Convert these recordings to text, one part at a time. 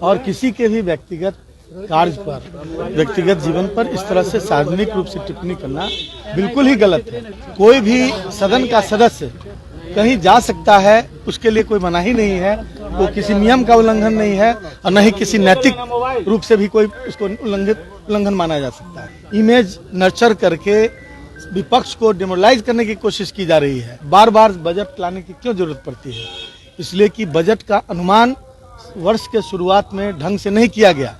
और किसी के भी व्यक्तिगत कार्य पर, व्यक्तिगत जीवन पर इस तरह से सार्वजनिक रूप से टिप्पणी करना बिल्कुल ही गलत है। कोई भी सदन का सदस्य कहीं जा सकता है, उसके लिए कोई मनाही नहीं है, वो किसी नियम का उल्लंघन नहीं है और न ही किसी नैतिक रूप से भी कोई उसको उल्लंघन माना जा सकता है। इमेज नर्चर करके विपक्ष को डिमोरलाइज करने की कोशिश की जा रही है। बार बार बजट लाने की क्यों जरूरत पड़ती है? इसलिए कि बजट का अनुमान वर्ष के शुरुआत में ढंग से नहीं किया गया।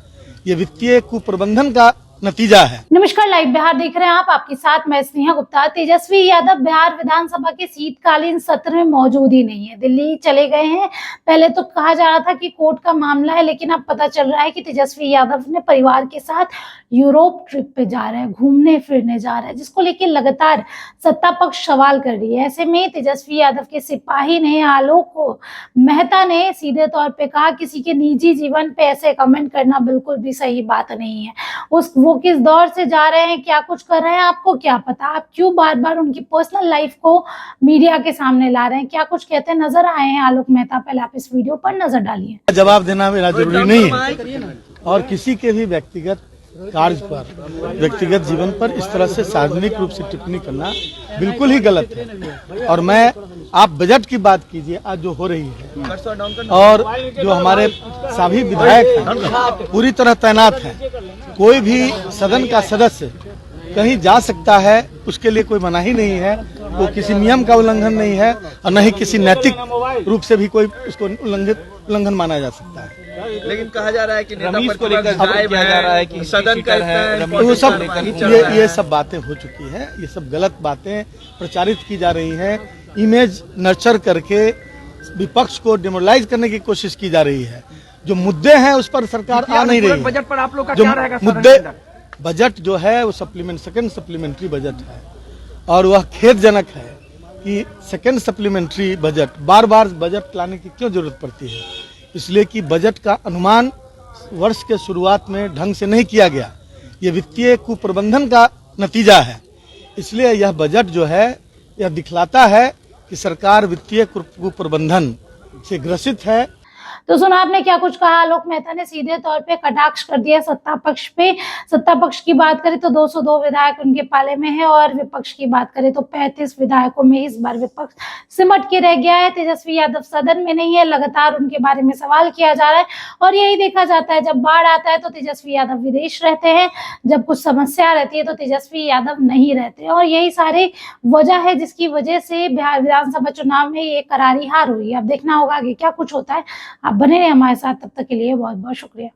ये वित्तीय कुप्रबंधन का नतीजा है। नमस्कार, लाइव बिहार देख रहे हैं आप। आपके साथ मैं स्नेहा गुप्ता। तेजस्वी यादव बिहार विधानसभा के शीतकालीन सत्र में मौजूद ही नहीं है, दिल्ली चले गए हैं। पहले तो कहा जा रहा था कि कोर्ट का मामला है, लेकिन अब पता चल रहा है कि तेजस्वी यादव ने परिवार के साथ यूरोप ट्रिप पे जा रहे हैं, घूमने फिरने जा रहे हैं, जिसको लेकर लगातार सत्ता पक्ष सवाल कर रही है। ऐसे में तेजस्वी यादव के सिपाही ने, आलोक मेहता ने सीधे तौर पे कहा, किसी के निजी जीवन पे ऐसे कमेंट करना बिल्कुल भी सही बात नहीं है। वो किस दौर से जा रहे हैं, क्या कुछ कर रहे हैं, आपको क्या पता? आप क्यों बार बार उनकी पर्सनल लाइफ को मीडिया के सामने ला रहे हैं? क्या कुछ कहते नजर आए हैं आलोक मेहता? पहले आप इस वीडियो पर नजर डालिए। जवाब देना मेरा जरूरी नहीं है और किसी के भी व्यक्तिगत कार्य पर, व्यक्तिगत जीवन पर इस तरह से सार्वजनिक रूप से टिप्पणी करना बिल्कुल ही गलत है। और मैं, आप बजट की बात कीजिए आज जो हो रही है, और जो हमारे सभी विधायक हैं पूरी तरह तैनात हैं। कोई भी सदन का सदस्य कहीं जा सकता है, उसके लिए कोई मनाही नहीं है, वो किसी नियम का उल्लंघन नहीं है और न ही किसी नैतिक रूप से भी कोई उसको उल्लंघन माना जा सकता है। लेकिन कहा जा रहा है कि रमेश को लेकर किया जा रहा है कि सदन का वो सब ये सब बातें हो चुकी है। ये सब गलत बातें प्रचारित की जा रही हैं। इमेज नर्चर करके विपक्ष को डिमोरलाइज करने की कोशिश की जा रही है। जो मुद्दे हैं उस पर सरकार आ नहीं रही है। बजट पर आप लोग का जो क्या रहेगा? मुद्दे, बजट जो है वो सेकंड सप्लीमेंट्री बजट है और वह खेदजनक है कि सेकंड सप्लीमेंट्री बजट, बार बार बजट लाने की क्यों जरूरत पड़ती है? इसलिए कि बजट का अनुमान वर्ष के शुरुआत में ढंग से नहीं किया गया। ये वित्तीय कुप्रबंधन का नतीजा है। इसलिए यह बजट जो है यह दिखलाता है कि सरकार वित्तीय कुप्रबंधन से ग्रसित है। तो सुना आपने क्या कुछ कहा आलोक मेहता ने। सीधे तौर पे कटाक्ष कर दिया सत्ता पक्ष पे। सत्ता पक्ष की बात करें तो 202 विधायक उनके पाले में है और विपक्ष की बात करें तो 35 विधायकों में इस बार विपक्ष सिमट के रह गया है। तेजस्वी यादव सदन में नहीं है, लगातार उनके बारे में सवाल किया जा रहा है और यही देखा जाता है, जब बाढ़ आता है तो तेजस्वी यादव विदेश रहते हैं, जब कुछ समस्या रहती है तो तेजस्वी यादव नहीं रहते। और यही सारी वजह है जिसकी वजह से बिहार विधानसभा चुनाव में ये करारी हार हुई। अब देखना होगा आगे क्या कुछ होता है। आप बने रहे हमारे साथ, तब तक के लिए बहुत बहुत शुक्रिया।